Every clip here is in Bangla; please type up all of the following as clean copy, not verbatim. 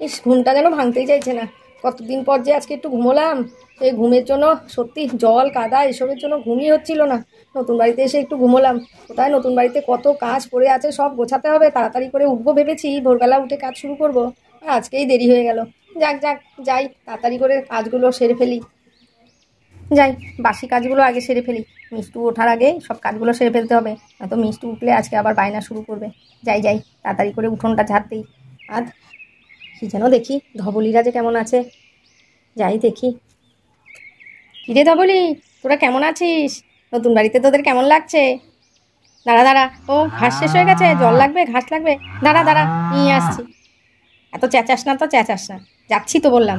ইস, ঘুমটা যেন ভাঙতেই চাইছে না। কতদিন পর যে আজকে একটু ঘুমোলাম। এই ঘুমের জন্য সত্যি জল কাদা এসবের জন্য ঘুমই হচ্ছিল না। নতুন বাড়িতে এসে একটু ঘুমোলাম। কোথায়, নতুন বাড়িতে কত কাজ পড়ে আছে, সব গোছাতে হবে। তাড়াতাড়ি করে উঠবো ভেবেছি, ভোরবেলা উঠে কাজ শুরু করবো। আর আজকেই দেরি হয়ে গেল। যাক যাক, যাই তাড়াতাড়ি করে কাজগুলো সেরে ফেলি। যাই, বাসি কাজগুলো আগে সেরে ফেলি। মিষ্টু ওঠার আগে সব কাজগুলো সেরে ফেলতে হবে, নয়তো মিষ্টু উঠলে আজকে আবার বায়না শুরু করবে। যাই যাই, তাড়াতাড়ি করে উঠোনটা ঝাড় দিই। আর কি যেন দেখি, ধবলিরা যে কেমন আছে, যাই দেখি। কিরে ধবলি, তোরা কেমন আছিস? নতুন বাড়িতে তোদের কেমন লাগছে? দাঁড়া দাঁড়া, ও ঘাস শেষ হয়ে গেছে, জল লাগবে, ঘাস লাগবে। দাঁড়া দাঁড়া, নিয়ে আসছি। এত চেঁচাস না তো, চেঁচাস না, যাচ্ছি তো বললাম।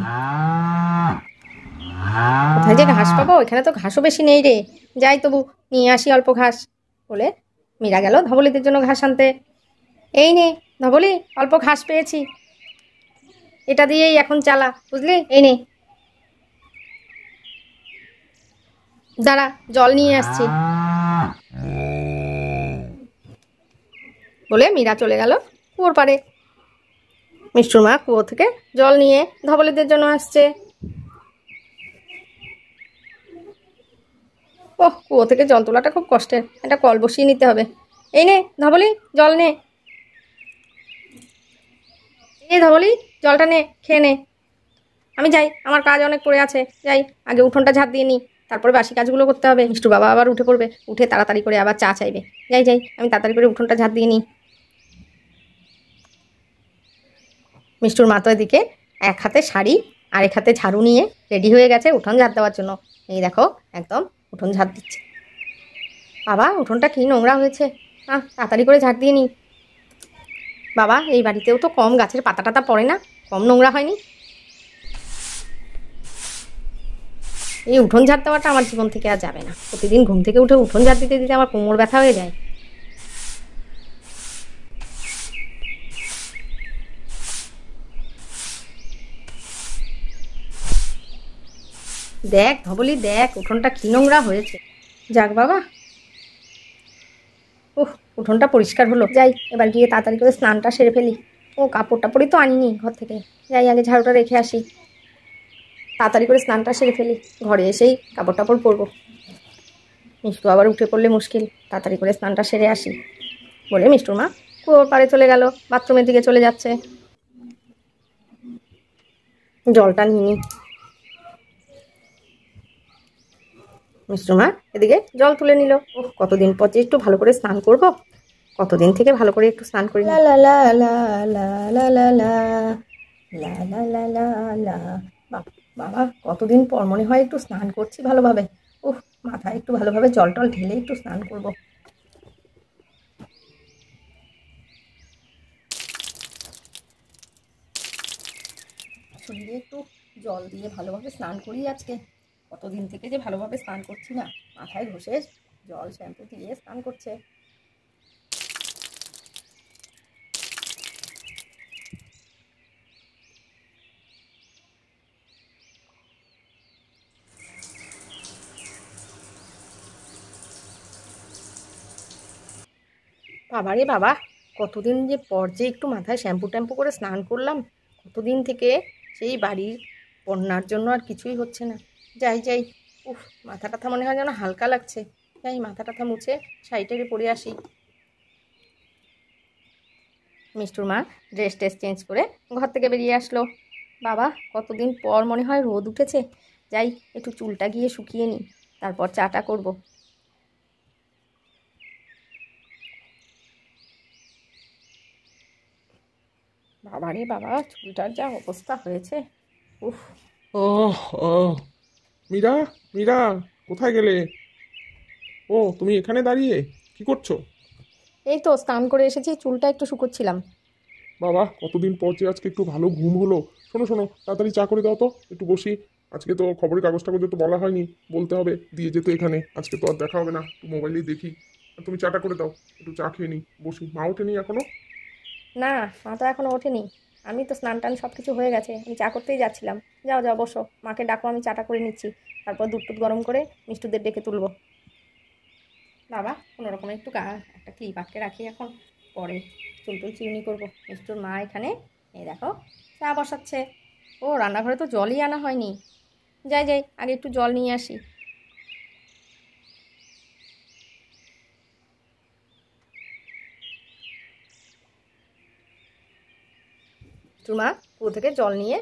কোথায় যে ঘাস পাবো, এখানে তো ঘাসও বেশি নেই রে। যাই তবু নিয়ে আসি অল্প ঘাস। বলে মীরা গেল ধবলিদের জন্য ঘাস আনতে। এই নে ধবলি, অল্প ঘাস পেয়েছি, এটা দিয়েই এখন চালা, বুঝলি? এই নে, দাঁড়া জল নিয়ে আসছি। বলে মীরা চলে গেল কুয়োর পাড়ে। মিষ্টুর মা কুয়ো থেকে জল নিয়ে ধবলিদের জন্য আসছে। ওহ, কুয়ো থেকে জল তোলাটা খুব কষ্টের, একটা কল বসিয়ে নিতে হবে। এই নে ধবলি, জল নে। এই ধবলি, জলটা নে, খেয়ে নে। আমি যাই, আমার কাজ অনেক পড়ে আছে। যাই, আগে উঠোনটা ঝাড় দিয়ে নিই, তারপরে বাসি কাজগুলো করতে হবে। মিষ্টু বাবা আবার উঠে পড়বে, উঠে তাড়াতাড়ি করে আবার চা চাইবে। যাই যাই, আমি তাড়াতাড়ি করে উঠোনটা ঝাড় দিয়ে নিই। মিষ্টুর মা তো এদিকে এক হাতে শাড়ি আর এক হাতে ঝাড়ু নিয়ে রেডি হয়ে গেছে উঠোন ঝাড় দেওয়ার জন্য। এই দেখো, একদম উঠোন ঝাড় দিচ্ছে। বাবা, উঠোনটা কি নোংরা হয়েছে, তাড়াতাড়ি করে ঝাড় দিয়ে নিই। বাবা, এই বাড়িতেও তো কম গাছের পাতা টাতা পড়ে না, কম নোংরা হয়নি। এই উঠোন ঝাড় দেওয়াটা আমার জীবন থেকে আর যাবে না। প্রতিদিন ঘুম থেকে উঠে উঠোন ঝাড় দিতে দিতে আমার কোমর ব্যথা হয়ে যায়। দেখ ধবলি, দেখ উঠোনটা কি নোংরা হয়েছে। যাক বাবা, উঠোনটা পরিষ্কার হলো। যাই, এবার গিয়ে তাড়াতাড়ি করে স্নানটা সেরে ফেলি। ও কাপড় টাপড়ই তো আনিনি ঘর থেকে। যাই, আগে ঝাড়ুটা রেখে আসি, তাড়াতাড়ি করে স্নানটা সেরে ফেলি। ঘরে এসেই কাপড় টাপড় পরবো। মিষ্টু আবার উঠে পড়লে মুশকিল, তাড়াতাড়ি করে স্নানটা সেরে আসি। বলে মিষ্টুর মা কুয়োর পাড়ে চলে গেল, বাথরুমের দিকে চলে যাচ্ছে। জলটা নিয়ে নি। মিষ্টুর মা এদিকে জল তুলে নিল। কতদিন পর যে একটু ভালো করে স্নান করব, কতদিন থেকে ভালো করে একটু স্নান করি। লা লা লা লা লা লা লা লা লা লা লা লা লা। বাবা, কতদিন পর মনে হয় একটু স্নান করছি ভালোভাবে। মাথায় একটু ভালোভাবে জল টল ঢেলে একটু স্নান করব। শরীরে একটু জল দিয়ে ভালোভাবে স্নান করি আজকে। কতদিন থেকে যে ভালোভাবে স্নান করছি না, মাথায় ঘষে জল শ্যাম্পু দিয়ে স্নান করছে। বাবা রে বাবা, কতদিন যে পর যে একটু মাথায় শ্যাম্পু ট্যাম্পু করে স্নান করলাম। কতদিন থেকে সেই বাড়ির বন্যার জন্য আর কিছুই হচ্ছে না। যাই যাই, মাথা টাথা মনে হয় যেন হালকা লাগছে। যাই, মাথা টাথা মুছে শাড়িটাকে পরে আসি। মিষ্টুর মা ড্রেস ট্রেস চেঞ্জ করে ঘর থেকে বেরিয়ে আসলো। বাবা, কতদিন পর মনে হয় রোদ উঠেছে। যাই, একটু চুলটা গিয়ে শুকিয়ে নিই, তারপর চাটা করব। বাবা রে বাবা, চুলটার যা অবস্থা হয়েছে। মীরা, মীরা, কোথায় গেলে? ও, তুমি এখানে দাঁড়িয়ে কি করছো? এই তো স্নান করে এসেছি, চুলটা একটু শুকোচ্ছিলাম। বাবা, কতদিন পর যে আজকে একটু ভালো ঘুম হলো। শোনো শোনো, তাড়াতাড়ি চা করে দাও তো, একটু বসি। আজকে তো খবরের কাগজ টাগজে তো বলা হয়নি, বলতে হবে দিয়ে যেতে এখানে। আজকে তো আর দেখা হবে না, একটু মোবাইলেই দেখি। আর তুমি চাটা করে দাও, একটু চা খেয়ে নিই, বসি। মা ওঠেনি এখনো? না, মা তো এখনো ওঠেনি। আমি তো স্নান টান সব কিছু হয়ে গেছে, আমি চা করতেই যাচ্ছিলাম। যাও যাও বসো, মাকে ডাকো, আমি চাটা করে নিচ্ছি। তারপর দুধ টুধ গরম করে মিষ্টুদের ডেকে তুলবো। বাবা কোনো রকমে একটু একটা ক্লিপ আটকে রাখি এখন, পরে চুল টুল চিউনি করবো। মিষ্টুর মা এখানে এই দেখো চা বসাচ্ছে। ও রান্নাঘরে তো জলই আনা হয়নি। যাই যাই আগে একটু জল নিয়ে আসি। মিষ্টুর মা কুয়ো থেকে জল নিয়ে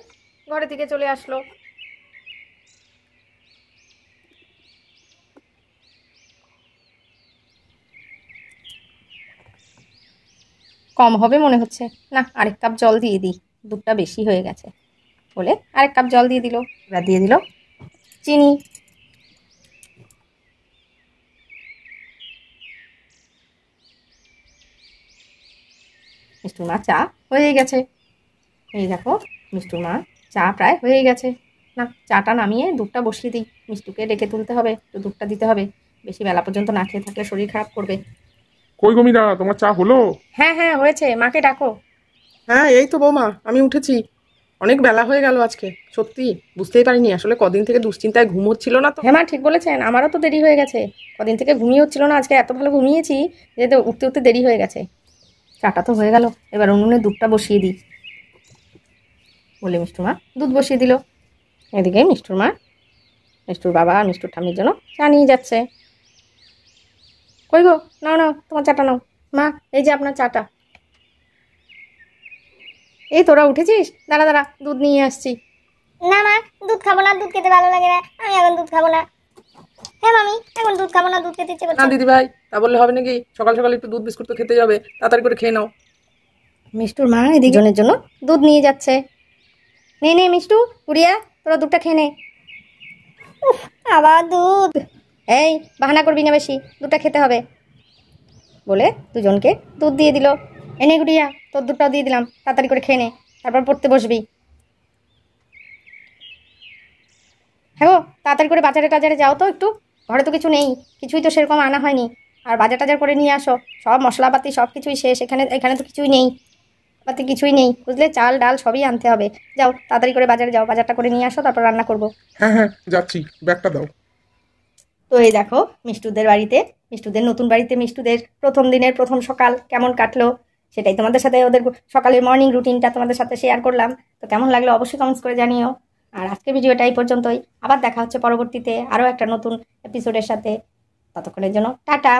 ঘরের দিকে চলে আসলো। কম হবে মনে হচ্ছে, না আরেক কাপ জল দিয়ে দিই, দুধটা বেশি হয়ে গেছে বলে আরেক কাপ জল দিয়ে দিল। এবার দিয়ে দিল চিনি। মিষ্টুর মা চা হয়ে গেছে। এই দেখো মিষ্টুর মা চা প্রায় হয়ে গেছে। না চাটা নামিয়ে দুধটা বসিয়ে দিই, মিষ্টুকে ডেকে তুলতে হবে, একটু দুধটা দিতে হবে। বেশি বেলা পর্যন্ত না খেয়ে থাকলে শরীর খারাপ করবে। কই গো মীরা, তোমার চা হলো? হ্যাঁ হ্যাঁ হয়েছে, মাকে ডাকো। হ্যাঁ এই তো বৌমা, আমি উঠেছি। অনেক বেলা হয়ে গেল আজকে, সত্যি বুঝতেই পারিনি। আসলে কদিন থেকে দুশ্চিন্তায় ঘুম হচ্ছিল না তো। হ্যাঁ মা ঠিক বলেছেন, আমারও তো দেরি হয়ে গেছে। কদিন থেকে ঘুমিয়ে হচ্ছিল না, আজকে এত ভালো ঘুমিয়েছি যে তো উঠতে উঠতে দেরি হয়ে গেছে। চাটা তো হয়ে গেল, এবার উনুনে দুধটা বসিয়ে দিই বলে মিষ্টুর মা দুধ বসিয়ে দিল। এদিকে মিষ্টুর মা মিষ্টুর বাবা আর মিষ্টুর ঠাম্মির জন্য চা নিয়ে যাচ্ছে। কই গো, নাও নাও তোমার চাটা নাও। মা এই যে আপনার চাটা। এই তোরা উঠেছিস, দাঁড়া দাঁড়া দুধ নিয়ে আসছি। না মা, দুধ খাবো না, দুধ খেতে ভালো লাগে না, আমি এখন দুধ খাবো না। হ্যাঁ মামি, এখন দুধ খাবো না, দুধ খেতে ইচ্ছে না করছে। দিদি ভাই, তা বললে হবে নাকি? সকাল সকাল একটু দুধ বিস্কুট তো খেতে যাবে, তাড়াতাড়ি করে খেয়ে নাও। মিষ্টুর মা এদিকে জনের জন্য দুধ নিয়ে যাচ্ছে। নে নে মিষ্টু, গুড়িয়া তোরা দুধটা খেয়ে নে। আবার দুধ? এই বাহানা করবি না বেশি, দুধটা খেতে হবে বলে দুজনকে দুধ দিয়ে দিল। এনে গুড়িয়া তোর দুধটাও দিয়ে দিলাম, তাড়াতাড়ি করে খেয়ে নে, তারপর পড়তে বসবি। হ্যাঁ গো তাড়াতাড়ি করে বাজারে টাজারে যাও তো একটু, ঘরে তো কিছু নেই, কিছুই তো সেরকম আনা হয়নি। আর বাজার টাজার করে নিয়ে আসো, সব মশলাপাতি সব কিছুই শেষ, এখানে এখানে তো কিছুই নেই, পাতি কিছুই নেই বুঝলে, চাল ডাল সবই আনতে হবে। যাও তাড়াতাড়ি করে বাজারে যাও, বাজারটা করে নিয়ে আসো, তারপর রান্না করবো। হ্যাঁ হ্যাঁ যাচ্ছি, ব্যাগটা দাও। তো এই দেখো মিষ্টুদের বাড়িতে, মিষ্টুদের নতুন বাড়িতে মিষ্টুদের প্রথম দিনের প্রথম সকাল কেমন কাটলো সেটাই তোমাদের সাথে, ওদের সকালের মর্নিং রুটিনটা তোমাদের সাথে শেয়ার করলাম। তো কেমন লাগলো অবশ্যই কমেন্টস করে জানিও। আর আজকের ভিডিওটা এই পর্যন্তই, আবার দেখা হচ্ছে পরবর্তীতে আরও একটা নতুন এপিসোডের সাথে। ততক্ষণের জন্য টাটা।